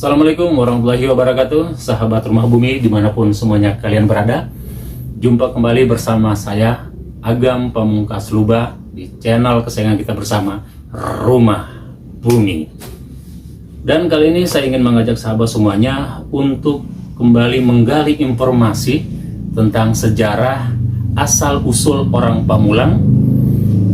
Assalamualaikum warahmatullahi wabarakatuh, sahabat Rumah Bumi dimanapun semuanya kalian berada. Jumpa kembali bersama saya, Agam Pamungkas Luba, di channel kesayangan kita bersama, Rumah Bumi. Dan kali ini saya ingin mengajak sahabat semuanya untuk kembali menggali informasi tentang sejarah asal-usul orang Pamulang,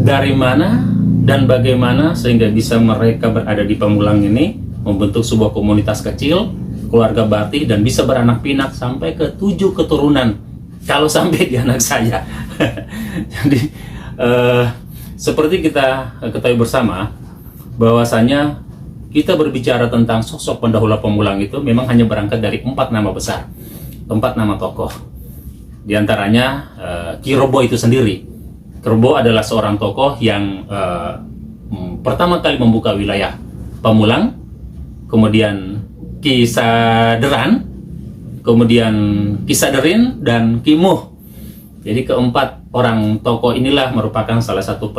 dari mana dan bagaimana sehingga bisa mereka berada di Pamulang ini, membentuk sebuah komunitas kecil, keluarga Bati, dan bisa beranak pinak sampai ke 7 keturunan kalau sampai di anak saya. Jadi seperti kita ketahui bersama bahwasanya kita berbicara tentang sosok pendahulu Pamulang itu memang hanya berangkat dari 4 nama besar, 4 nama tokoh. Di antaranya Ki Robo itu sendiri. Ki Robo adalah seorang tokoh yang pertama kali membuka wilayah Pamulang, kemudian Ki Saderan, kemudian Ki Saderin, dan Ki Muh. Jadi keempat orang tokoh inilah merupakan salah satu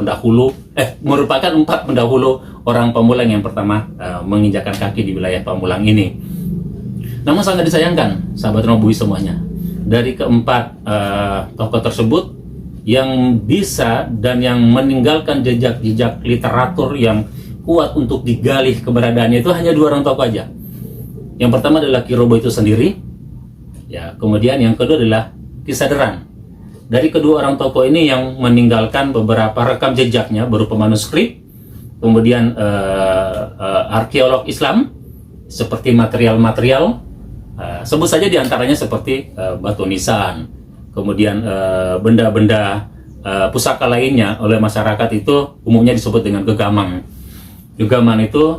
merupakan 4 pendahulu orang Pamulang yang pertama menginjakan kaki di wilayah Pamulang ini. Namun sangat disayangkan, sahabat Rombui semuanya, dari keempat tokoh tersebut yang bisa dan yang meninggalkan jejak-jejak literatur yang kuat untuk digali keberadaannya itu hanya 2 orang tokoh aja. Yang pertama adalah Ki Robo itu sendiri, ya. Kemudian yang kedua adalah Ki Saderan. Dari kedua orang tokoh ini yang meninggalkan beberapa rekam jejaknya berupa manuskrip, kemudian arkeolog Islam seperti material-material, sebut saja diantaranya seperti batu nisan, kemudian benda-benda pusaka lainnya oleh masyarakat itu umumnya disebut dengan gegamang. Gegaman itu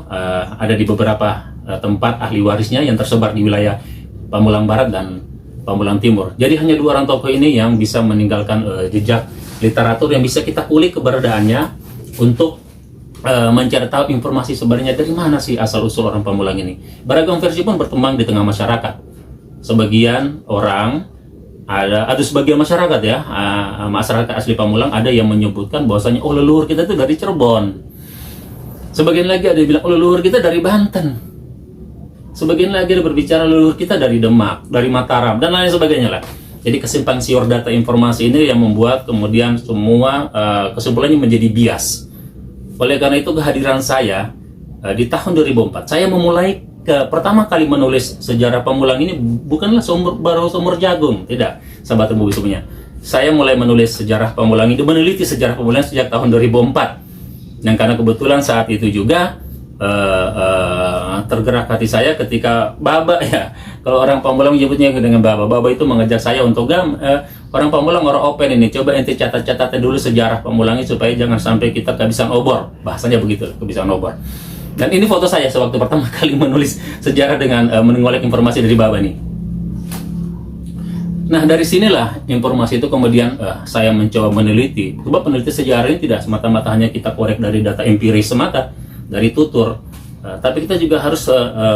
ada di beberapa tempat ahli warisnya yang tersebar di wilayah Pamulang Barat dan Pamulang Timur. Jadi hanya 2 orang tokoh ini yang bisa meninggalkan jejak literatur yang bisa kita kulik keberadaannya untuk mencari tahu informasi sebenarnya dari mana sih asal-usul orang Pamulang ini. Beragam versi pun berkembang di tengah masyarakat. Sebagian orang ada sebagian masyarakat ya, masyarakat asli Pamulang ada yang menyebutkan bahwasanya leluhur kita itu dari Cirebon. Sebagian lagi ada yang bilang leluhur kita dari Banten. Sebagian lagi ada berbicara leluhur kita dari Demak, dari Mataram, dan lain sebagainya lah. Jadi kesimpang siur data informasi ini yang membuat kemudian semua kesimpulannya menjadi bias. Oleh karena itu kehadiran saya di tahun 2004, saya memulai pertama kali menulis sejarah Pamulang ini bukanlah baru sumur jagung, tidak, sahabat Rumah semuanya. Saya mulai menulis sejarah Pamulang ini, meneliti sejarah Pamulang sejak tahun 2004. Yang karena kebetulan saat itu juga tergerak hati saya ketika Baba, ya, kalau orang Pamulang menyebutnya dengan Baba itu mengajak saya untuk orang Pamulang orang open ini, coba ente catat dulu sejarah Pamulang ini supaya jangan sampai kita kehabisan obor, bahasanya begitu, kehabisan obor. Dan ini foto saya sewaktu pertama kali menulis sejarah dengan mengolek informasi dari Baba nih. Nah, dari sinilah informasi itu kemudian saya mencoba meneliti. Sebab peneliti sejarah ini tidak semata-mata hanya kita korek dari data empiris semata, dari tutur, tapi kita juga harus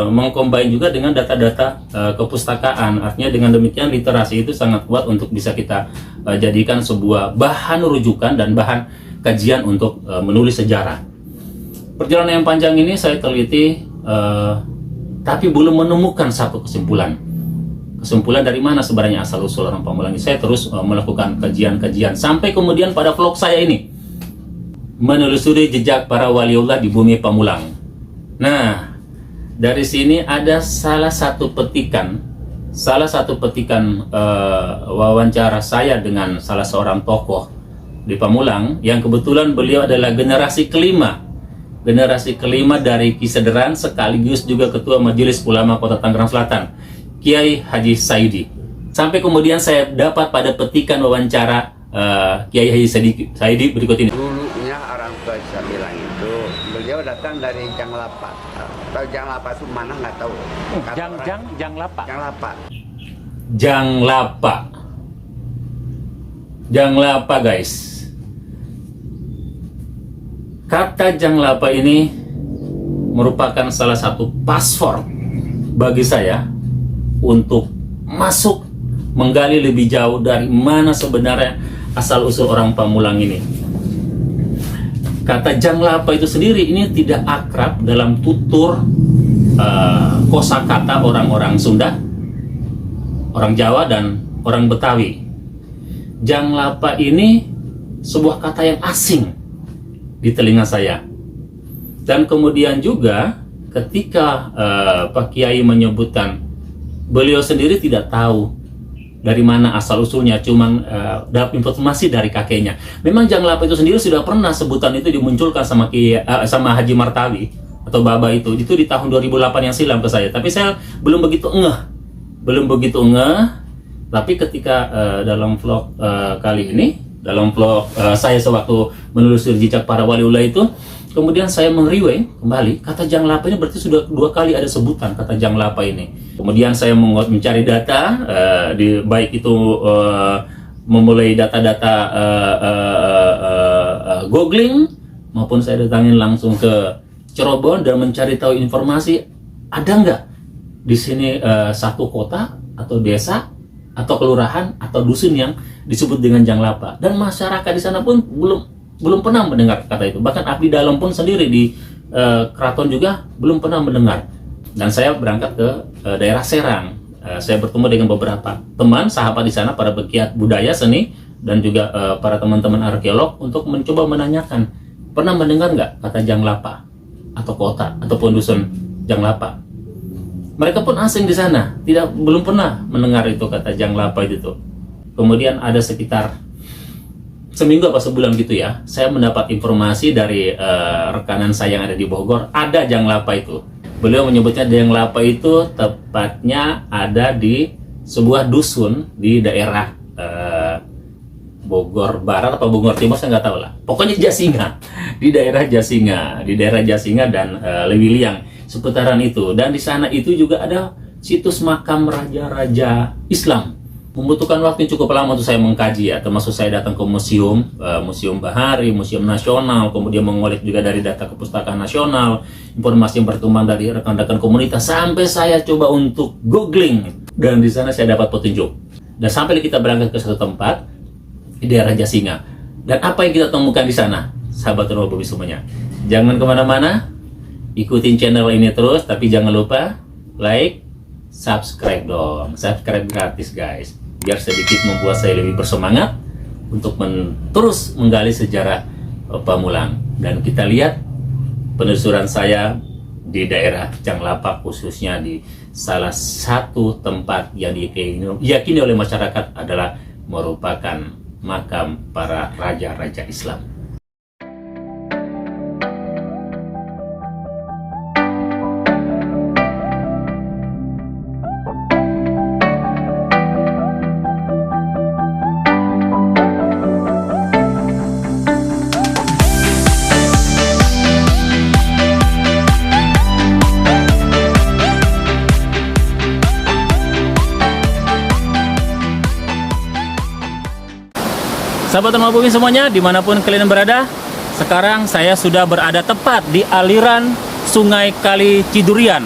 mengcombine juga dengan data-data kepustakaan. Artinya dengan demikian literasi itu sangat kuat untuk bisa kita jadikan sebuah bahan rujukan dan bahan kajian untuk menulis sejarah. Perjalanan yang panjang ini saya teliti, tapi belum menemukan satu kesimpulan dari mana sebenarnya asal-usul orang Pamulang ini. Saya terus melakukan kajian-kajian sampai kemudian pada vlog saya ini menelusuri jejak para waliullah di bumi Pamulang. Nah, dari sini ada salah satu petikan wawancara saya dengan salah seorang tokoh di Pamulang yang kebetulan beliau adalah generasi kelima dari Ki Saderan sekaligus juga Ketua Majelis Ulama Kota Tangerang Selatan, Kiai Haji Saidi. Sampai kemudian saya dapat pada petikan wawancara Kiai Haji Saidi berikut ini. Dulunya orang tua saya bilang itu beliau datang dari Janglapa. Tahu Janglapa itu mana nggak tahu. Janglapa guys. Kata Janglapa ini merupakan salah satu password bagi saya untuk masuk menggali lebih jauh dari mana sebenarnya asal-usul orang Pamulang ini. Kata Janglapa itu sendiri ini tidak akrab dalam tutur kosakata orang-orang Sunda, orang Jawa, dan orang Betawi. Janglapa ini sebuah kata yang asing di telinga saya. Dan kemudian juga ketika Pak Kiai menyebutkan, beliau sendiri tidak tahu dari mana asal-usulnya, cuman dapat informasi dari kakeknya. Memang Janglapa itu sendiri sudah pernah sebutan itu dimunculkan sama sama Haji Martawi atau Baba itu di tahun 2008 yang silam ke saya. Tapi saya belum begitu ngeh. Tapi ketika dalam vlog kali ini, dalam vlog saya sewaktu menelusuri jejak para waliullah itu, kemudian saya meng-review kembali kata Janglapa ini, berarti sudah 2 kali ada sebutan kata Janglapa ini. Kemudian saya mencari data, baik itu memulai data-data googling, maupun saya datangin langsung ke Cirebon dan mencari tahu informasi, ada nggak di sini satu kota atau desa atau kelurahan atau dusun yang disebut dengan Janglapa. Dan masyarakat di sana pun belum pernah mendengar kata itu. Bahkan abdi dalam pun sendiri di keraton juga belum pernah mendengar. Dan saya berangkat ke daerah Serang. Saya bertemu dengan beberapa teman, sahabat di sana, para pegiat budaya, seni, dan juga para teman-teman arkeolog untuk mencoba menanyakan, pernah mendengar nggak kata Janglapa atau kota ataupun dusun Janglapa? Mereka pun asing di sana, belum pernah mendengar itu kata Janglapa itu. Kemudian ada sekitar seminggu atau sebulan gitu ya, saya mendapat informasi dari rekanan saya yang ada di Bogor, ada Janglapa itu. Beliau menyebutnya Janglapa itu tepatnya ada di sebuah dusun di daerah Bogor Barat atau Bogor Timur, saya nggak tahu lah. Pokoknya Jasinga, di daerah Jasinga dan Lewiliang, seputaran itu. Dan di sana itu juga ada situs makam raja-raja Islam. Membutuhkan waktu yang cukup lama untuk saya mengkaji ya, termasuk saya datang ke museum, Museum Bahari, Museum Nasional, kemudian mengolek juga dari data Kepustakaan Nasional, informasi yang berkembang dari rekan-rekan komunitas, sampai saya coba untuk googling, dan di sana saya dapat petunjuk. Dan sampai kita berangkat ke satu tempat di daerah Jasinga. Dan apa yang kita temukan di sana, sahabat Robo semuanya? Jangan kemana-mana, ikutin channel ini terus, tapi jangan lupa like, subscribe dong, subscribe gratis guys, biar sedikit membuat saya lebih bersemangat untuk terus menggali sejarah Pamulang. Dan kita lihat penelusuran saya di daerah Janglapa, khususnya di salah satu tempat yang diyakini oleh masyarakat adalah merupakan makam para raja-raja Islam. Sahabat Rumah Bumi semuanya, dimanapun kalian berada, sekarang saya sudah berada tepat di aliran Sungai Kali Cidurian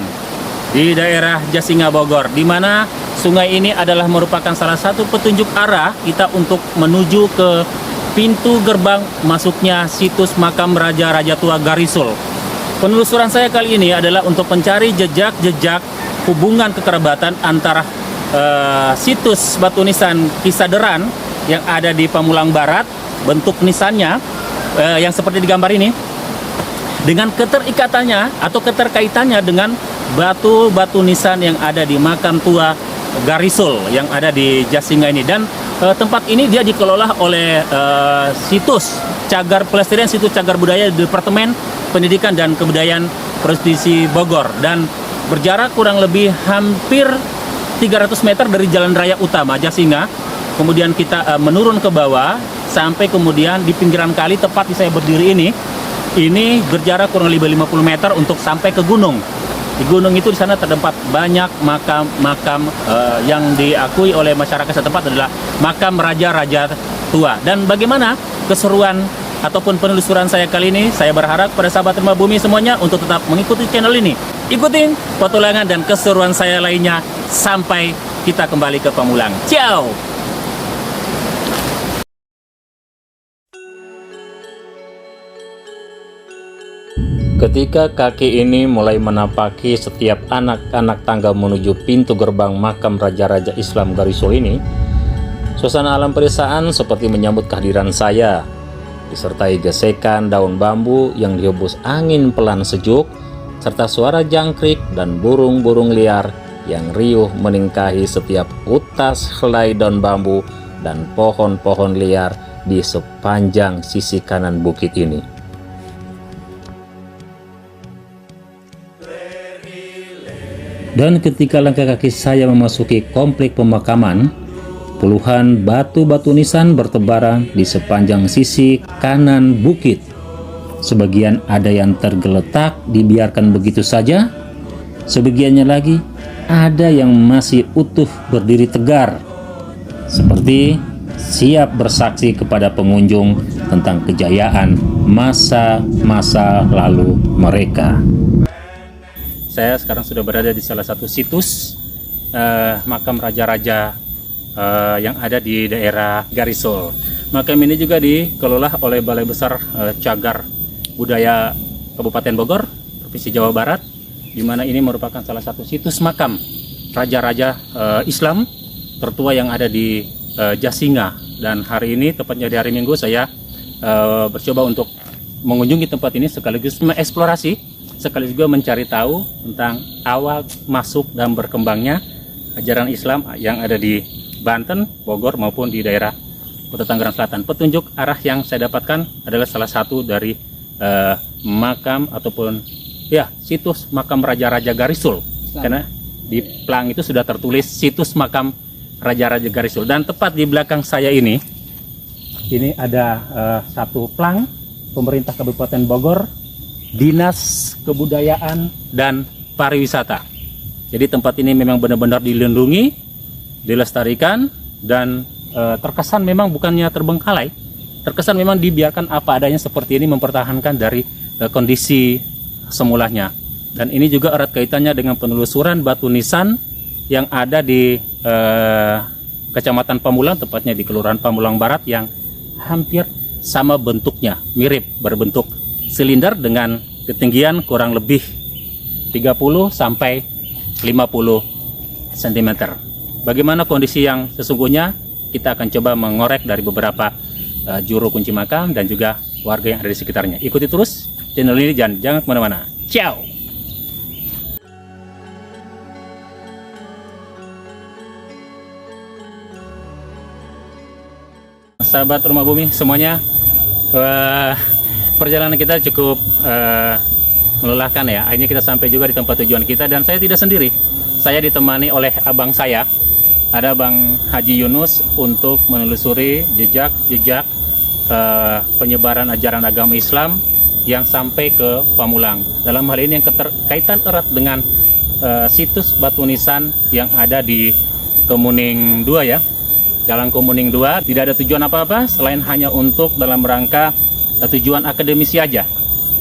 di daerah Jasinga Bogor, di mana sungai ini adalah merupakan salah satu petunjuk arah kita untuk menuju ke pintu gerbang masuknya situs makam Raja-Raja Tua Garisul. Penelusuran saya kali ini adalah untuk mencari jejak-jejak hubungan kekerabatan antara situs batu nisan Kisaderan yang ada di Pamulang Barat, bentuk nisannya yang seperti di gambar ini, dengan keterikatannya atau keterkaitannya dengan batu-batu nisan yang ada di makam tua Garisul yang ada di Jasinga ini. Dan tempat ini dia dikelola oleh situs Cagar Pelestarian, situs Cagar Budaya Departemen Pendidikan dan Kebudayaan Provinsi Bogor, dan berjarak kurang lebih hampir 300 meter dari jalan raya utama Jasinga. Kemudian kita menurun ke bawah sampai kemudian di pinggiran kali tepat di saya berdiri ini berjarak kurang lebih 50 meter untuk sampai ke gunung. Di gunung itu di sana terdapat banyak makam-makam yang diakui oleh masyarakat setempat adalah makam raja-raja tua. Dan bagaimana keseruan ataupun penelusuran saya kali ini, saya berharap pada sahabat Rumah Bumi semuanya untuk tetap mengikuti channel ini. Ikutin petualangan dan keseruan saya lainnya sampai kita kembali ke Pamulang. Ciao! Ketika kaki ini mulai menapaki setiap anak-anak tangga menuju pintu gerbang makam raja-raja Islam Garisul ini, suasana alam pedesaan seperti menyambut kehadiran saya, disertai gesekan daun bambu yang dihembus angin pelan sejuk, serta suara jangkrik dan burung-burung liar yang riuh meningkahi setiap utas helai daun bambu dan pohon-pohon liar di sepanjang sisi kanan bukit ini. Dan ketika langkah kaki saya memasuki komplek pemakaman, puluhan batu-batu nisan bertebaran di sepanjang sisi kanan bukit. Sebagian ada yang tergeletak dibiarkan begitu saja, sebagiannya lagi ada yang masih utuh berdiri tegar, seperti siap bersaksi kepada pengunjung tentang kejayaan masa-masa lalu mereka. Saya sekarang sudah berada di salah satu situs makam raja-raja yang ada di daerah Garisul. Makam ini juga dikelola oleh Balai Besar Cagar Budaya Kabupaten Bogor, Provinsi Jawa Barat, di mana ini merupakan salah satu situs makam raja-raja Islam tertua yang ada di Jasinga. Dan hari ini, tepatnya di hari Minggu, saya bercoba untuk mengunjungi tempat ini sekaligus mengeksplorasi, sekaligus juga mencari tahu tentang awal masuk dan berkembangnya ajaran Islam yang ada di Banten, Bogor maupun di daerah Kota Tangerang Selatan. Petunjuk arah yang saya dapatkan adalah salah satu dari makam ataupun situs makam raja-raja Garisul. Karena di plang itu sudah tertulis situs makam raja-raja Garisul. Dan tepat di belakang saya ini ada satu plang pemerintah Kabupaten Bogor, Dinas Kebudayaan dan Pariwisata. Jadi tempat ini memang benar-benar dilindungi, dilestarikan, dan terkesan memang bukannya terbengkalai, terkesan memang dibiarkan apa adanya seperti ini, mempertahankan dari kondisi semulanya. Dan ini juga erat kaitannya dengan penelusuran batu nisan yang ada di Kecamatan Pamulang, tepatnya di Kelurahan Pamulang Barat, yang hampir sama bentuknya, mirip, berbentuk silinder dengan ketinggian kurang lebih 30 sampai 50 cm. Bagaimana kondisi yang sesungguhnya? Kita akan coba mengorek dari beberapa juru kunci makam dan juga warga yang ada di sekitarnya. Ikuti terus channel ini, jangan kemana-mana. Ciao! Sahabat Rumah Bumi semuanya, perjalanan kita cukup melelahkan ya. Akhirnya kita sampai juga di tempat tujuan kita, dan saya tidak sendiri. Saya ditemani oleh abang saya, ada Bang Haji Yunus, untuk menelusuri jejak-jejak penyebaran ajaran agama Islam yang sampai ke Pamulang. Dalam hal ini yang kaitan erat dengan situs batu nisan yang ada di Kemuning 2 ya. Jalan Kemuning 2 tidak ada tujuan apa-apa selain hanya untuk dalam rangka tujuan akademisi aja.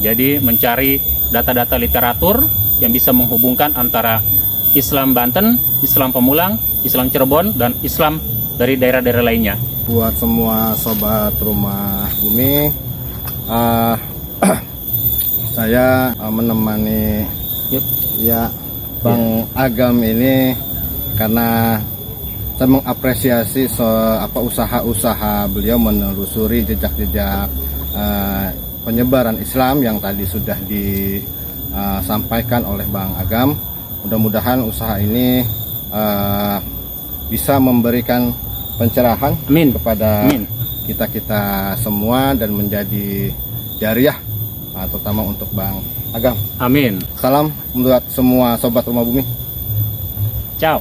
Jadi mencari data-data literatur yang bisa menghubungkan antara Islam Banten, Islam Pamulang, Islam Cirebon, dan Islam dari daerah-daerah lainnya. Buat semua sobat Rumah Bumi, saya menemani Bang Agam ini karena saya mengapresiasi usaha-usaha beliau menelusuri jejak-jejak penyebaran Islam yang tadi sudah disampaikan oleh Bang Agam. Mudah-mudahan usaha ini bisa memberikan pencerahan kepada kita semua dan menjadi jariah, terutama untuk Bang Agam. Amin. Salam buat semua sobat Rumah Bumi. Ciao.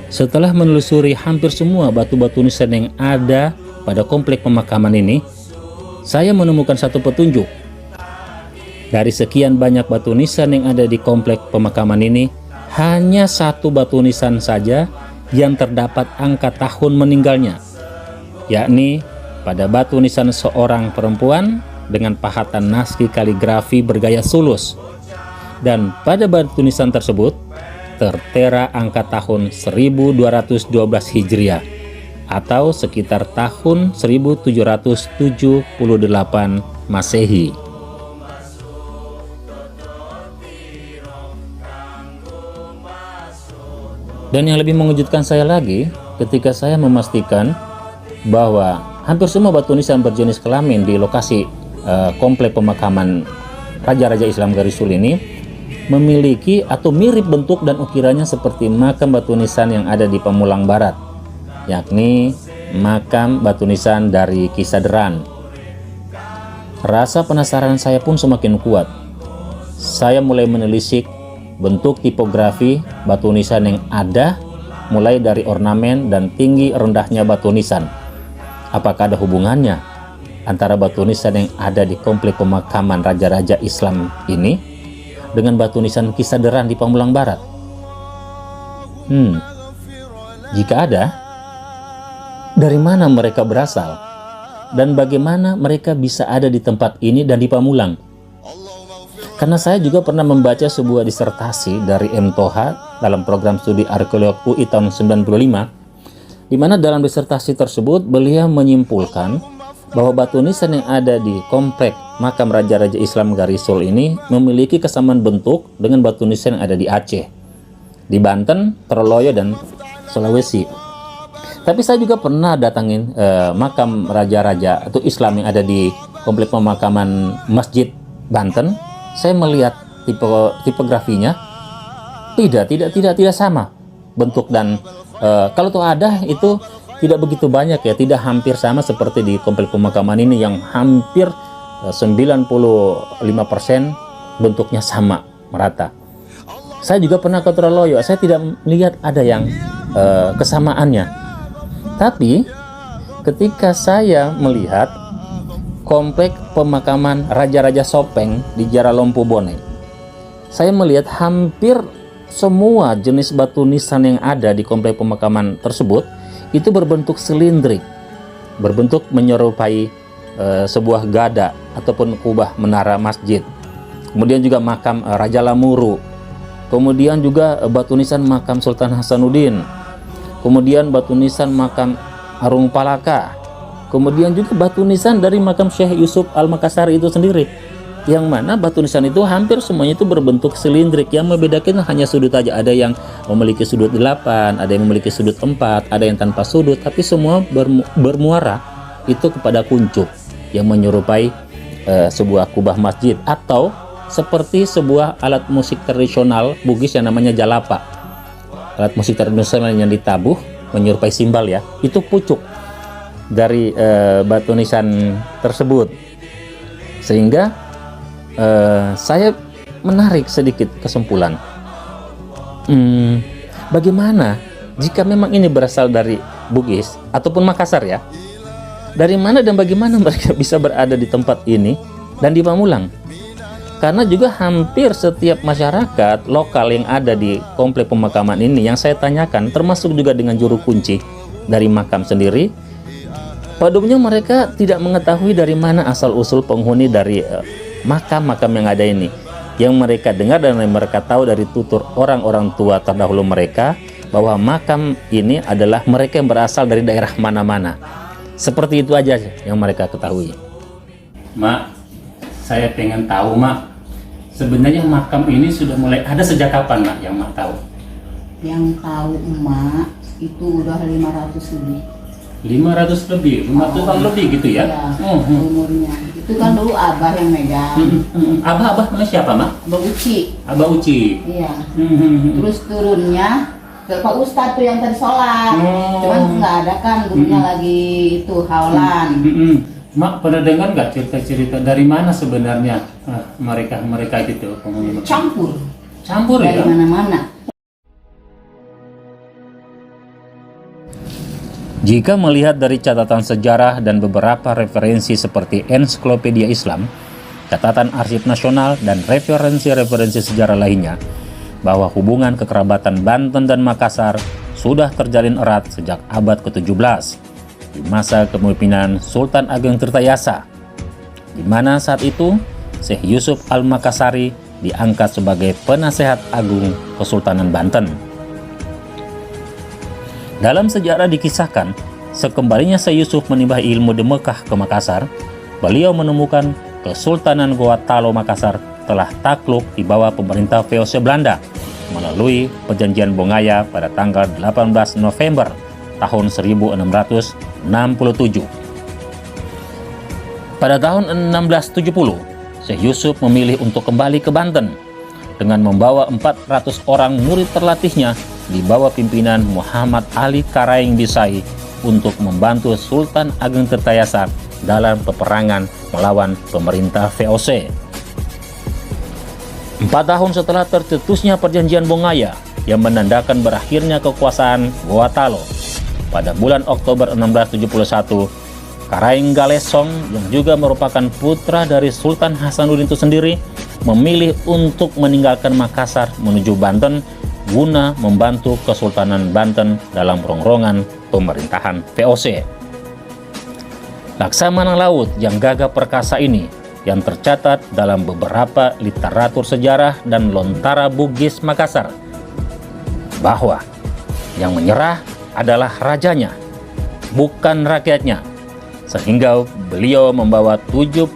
Setelah menelusuri hampir semua batu-batu nisan yang ada pada komplek pemakaman ini, saya menemukan satu petunjuk. Dari sekian banyak batu nisan yang ada di komplek pemakaman ini, hanya satu batu nisan saja yang terdapat angka tahun meninggalnya, yakni pada batu nisan seorang perempuan dengan pahatan naskih kaligrafi bergaya sulus. Dan pada batu nisan tersebut tertera angka tahun 1212 Hijriah atau sekitar tahun 1778 Masehi. Dan yang lebih mengejutkan saya lagi ketika saya memastikan bahwa hampir semua batu nisan berjenis kelamin di lokasi komplek pemakaman Raja-Raja Islam Garisul ini memiliki atau mirip bentuk dan ukirannya seperti makam batu nisan yang ada di Pamulang Barat, yakni makam batu nisan dari Kisaderan. Rasa penasaran saya pun semakin kuat. Saya mulai menelisik bentuk tipografi batu nisan yang ada, mulai dari ornamen dan tinggi rendahnya batu nisan. Apakah ada hubungannya antara batu nisan yang ada di komplek pemakaman Raja-Raja Islam ini dengan batu nisan Kisaderan di Pamulang Barat? Jika ada, dari mana mereka berasal? Dan bagaimana mereka bisa ada di tempat ini dan di Pamulang? Karena saya juga pernah membaca sebuah disertasi dari M. Toha dalam program studi arkeolog UI tahun 95, di mana dalam disertasi tersebut beliau menyimpulkan bahwa batu nisan yang ada di komplek makam Raja-Raja Islam Garisul ini memiliki kesamaan bentuk dengan batu nisan yang ada di Aceh, di Banten, Troloyo, dan Sulawesi. Tapi saya juga pernah datangin makam Raja-Raja atau Islam yang ada di komplek pemakaman Masjid Banten. Saya melihat tipografinya tidak sama bentuk, dan kalau tuh ada itu tidak begitu banyak ya, tidak hampir sama seperti di komplek pemakaman ini yang hampir 95% bentuknya sama, merata. Saya juga pernah ke Troloyo, saya tidak melihat ada yang kesamaannya. Tapi ketika saya melihat komplek pemakaman Raja-Raja Sopeng di Jaralompu Bone, saya melihat hampir semua jenis batu nisan yang ada di komplek pemakaman tersebut itu berbentuk silindrik, berbentuk menyerupai sebuah gada ataupun kubah menara masjid. Kemudian juga makam Raja Lamuru, kemudian juga batu nisan makam Sultan Hasanuddin, kemudian batu nisan makam Arung Palaka, kemudian juga batu nisan dari makam Syekh Yusuf Al-Makassari itu sendiri, yang mana batu nisan itu hampir semuanya itu berbentuk silindrik. Yang membedakan hanya sudut aja, ada yang memiliki sudut 8, ada yang memiliki sudut 4, ada yang tanpa sudut, tapi semua bermuara itu kepada kuncup yang menyerupai sebuah kubah masjid, atau seperti sebuah alat musik tradisional Bugis yang namanya jalapa. Alat musik tradisional yang ditabuh menyerupai simbal ya, itu pucuk dari batu nisan tersebut. Sehingga saya menarik sedikit kesimpulan. Bagaimana jika memang ini berasal dari Bugis ataupun Makassar ya? Dari mana dan bagaimana mereka bisa berada di tempat ini dan di Pamulang? Karena juga hampir setiap masyarakat lokal yang ada di komplek pemakaman ini yang saya tanyakan, termasuk juga dengan juru kunci dari makam sendiri, pada umumnya mereka tidak mengetahui dari mana asal-usul penghuni dari makam-makam yang ada ini. Yang mereka dengar dan mereka tahu dari tutur orang-orang tua terdahulu mereka bahwa makam ini adalah mereka yang berasal dari daerah mana-mana. Seperti itu aja yang mereka ketahui. Mak, saya pengen tahu Mak, sebenarnya makam ini sudah mulai ada sejak kapan Mak, yang Mak tahu? Yang tahu Emak itu udah 500 lebih. 500 lebih, 500 tahun lebih gitu ya? Iya, umurnya. Itu kan dulu Abah yang megang. Abah namanya siapa Mak? Abah Uci. Abah Uci. Iya. Terus turunnya ke Pak Ustadz tuh yang tadi sholat. Cuman nggak ada kan, gurunya lagi itu haulan. Mak pernah dengar nggak cerita-cerita dari mana sebenarnya mereka gitu? Campur dari ya? mana-mana. Jika melihat dari catatan sejarah dan beberapa referensi seperti Ensiklopedia Islam, catatan arsip nasional, dan referensi-referensi sejarah lainnya, bahwa hubungan kekerabatan Banten dan Makassar sudah terjalin erat sejak abad ke-17 di masa kepemimpinan Sultan Ageng Tirtayasa, di mana saat itu Syekh Yusuf Al-Makassari diangkat sebagai penasehat agung Kesultanan Banten. Dalam sejarah dikisahkan, sekembalinya Syekh Yusuf menimba ilmu di Mekah ke Makassar, beliau menemukan Kesultanan Goa Talo Makassar telah takluk di bawah pemerintah VOC Belanda melalui Perjanjian Bongaya pada tanggal 18 November tahun 1677. Pada tahun 1670, Syekh Yusuf memilih untuk kembali ke Banten dengan membawa 400 orang murid terlatihnya di bawah pimpinan Muhammad Ali Karaing Bisai untuk membantu Sultan Ageng Tirtayasa dalam peperangan melawan pemerintah VOC. 4 tahun setelah tercetusnya Perjanjian Bongaya yang menandakan berakhirnya kekuasaan Goa Talo, pada bulan Oktober 1671, Karaing Galesong yang juga merupakan putra dari Sultan Hasanuddin itu sendiri memilih untuk meninggalkan Makassar menuju Banten guna membantu Kesultanan Banten dalam rongrongan pemerintahan VOC. Laksamana laut yang gagah perkasa ini yang tercatat dalam beberapa literatur sejarah dan lontara Bugis Makassar, bahwa yang menyerah adalah rajanya, bukan rakyatnya, sehingga beliau membawa 70.000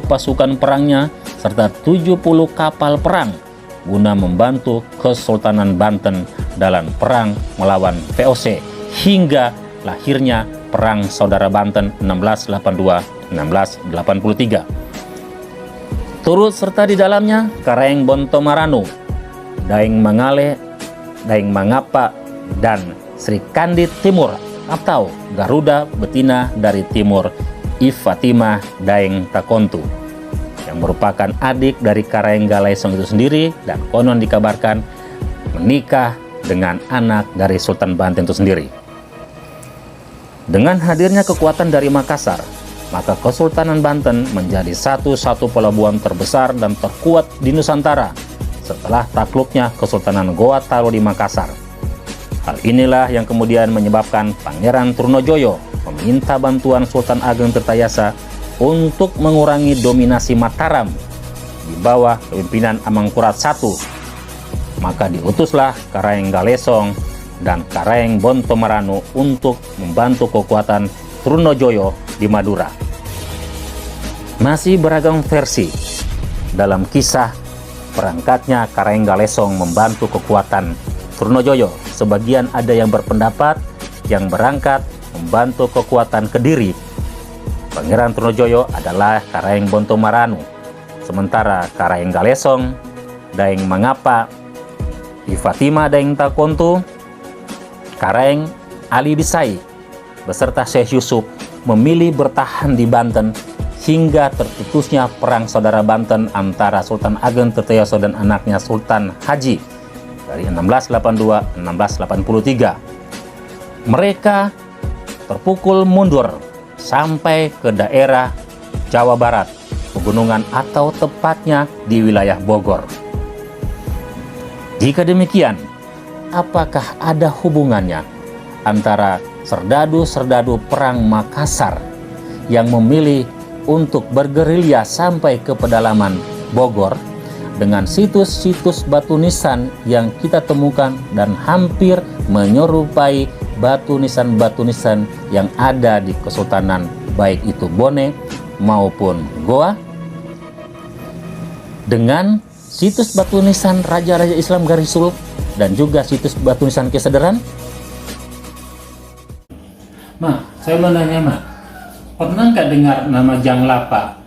pasukan perangnya serta 70 kapal perang guna membantu Kesultanan Banten dalam perang melawan VOC hingga lahirnya Perang Saudara Banten 1682-1683. Turut serta di dalamnya Karaeng Bontomaranu, Daeng Mangale, Daeng Mangapa, dan Sri Kandi Timur atau Garuda Betina dari Timur, I Fatimah Daeng Takontu, yang merupakan adik dari Karaeng Galesong itu sendiri dan konon dikabarkan menikah dengan anak dari Sultan Banten itu sendiri. Dengan hadirnya kekuatan dari Makassar, maka Kesultanan Banten menjadi satu-satu pelabuhan terbesar dan terkuat di Nusantara setelah takluknya Kesultanan Goa Talo di Makassar. Hal inilah yang kemudian menyebabkan Pangeran Trunojoyo meminta bantuan Sultan Ageng Tirtayasa untuk mengurangi dominasi Mataram di bawah kepemimpinan Amangkurat I. Maka diutuslah Karaeng Galesong dan Karaeng Bontomaranu untuk membantu kekuatan Trunojoyo di Madura. Masih beragam versi dalam kisah berangkatnya Karaeng Galesong membantu kekuatan Trunojoyo. Sebagian ada yang berpendapat yang berangkat membantu kekuatan Kediri Pangeran Trunojoyo adalah Karaeng Bontomaranu, sementara Karaeng Galesong, Daeng Mangapa, I Fatimah Daeng Takontu, Karaeng Ali Bisai beserta Syekh Yusuf memilih bertahan di Banten hingga terputusnya Perang Saudara Banten antara Sultan Ageng Tirtayasa dan anaknya Sultan Haji dari 1682-1683. Mereka terpukul mundur sampai ke daerah Jawa Barat, pegunungan atau tepatnya di wilayah Bogor. Jika demikian, apakah ada hubungannya antara serdadu-serdadu perang Makassar yang memilih untuk bergerilya sampai ke pedalaman Bogor dengan situs-situs batu nisan yang kita temukan dan hampir menyerupai batu nisan yang ada di Kesultanan baik itu Bone maupun Goa, dengan situs batu nisan Raja-Raja Islam Garisul dan juga situs batu nisan Kesederan? Ma, saya mau nanya, Ma, pernah nggak dengar nama Janglapa?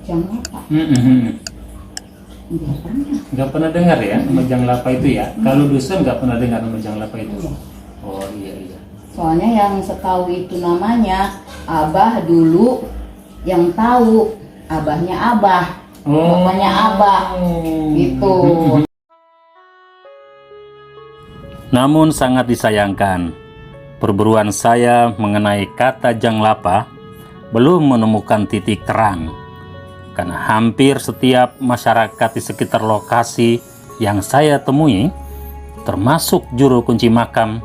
Janglapa? Nggak pernah dengar ya nama Janglapa itu ya? Kalau dusun nggak pernah dengar nama Janglapa itu? Oh iya. Soalnya yang setahu itu namanya Abah dulu yang tahu, abahnya Abah, bapaknya Abah, gitu. Namun sangat disayangkan, perburuan saya mengenai kata Janglapa belum menemukan titik terang, karena hampir setiap masyarakat di sekitar lokasi yang saya temui, termasuk juru kunci makam,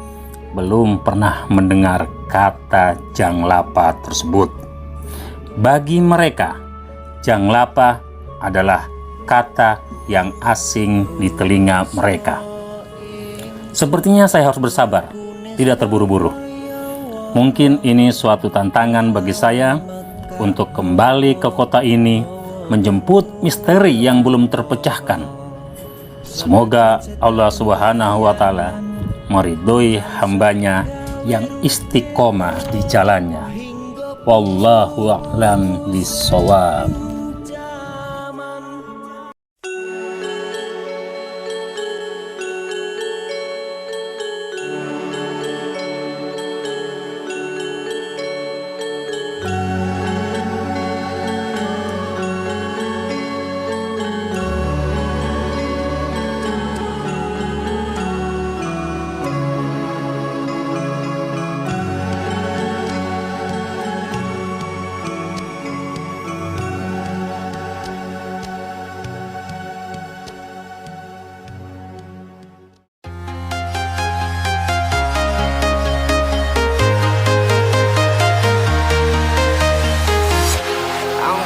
belum pernah mendengar kata Janglapa tersebut. Bagi mereka, Janglapa adalah kata yang asing di telinga mereka. Sepertinya saya harus bersabar, tidak terburu-buru. Mungkin ini suatu tantangan bagi saya untuk kembali ke kota ini, menjemput misteri yang belum terpecahkan. Semoga Allah Subhanahu wa Ta'ala meridhoi hambanya yang istiqomah di jalannya. Wallahu a'lam bishawab.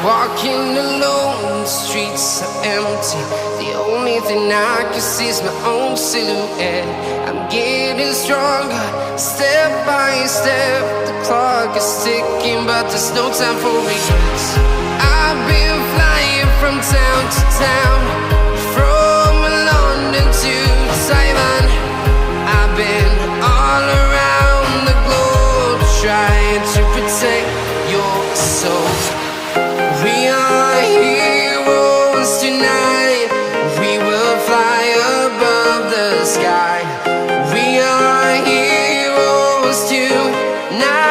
Walking alone, the streets are empty. The only thing I can see is my own silhouette. I'm getting stronger, step by step. The clock is ticking, but there's no time for regrets. I've been flying from town to town, from London to Taiwan. I've been all around the globe, trying to protect your soul. We are heroes tonight. We will fly above the sky. We are heroes tonight.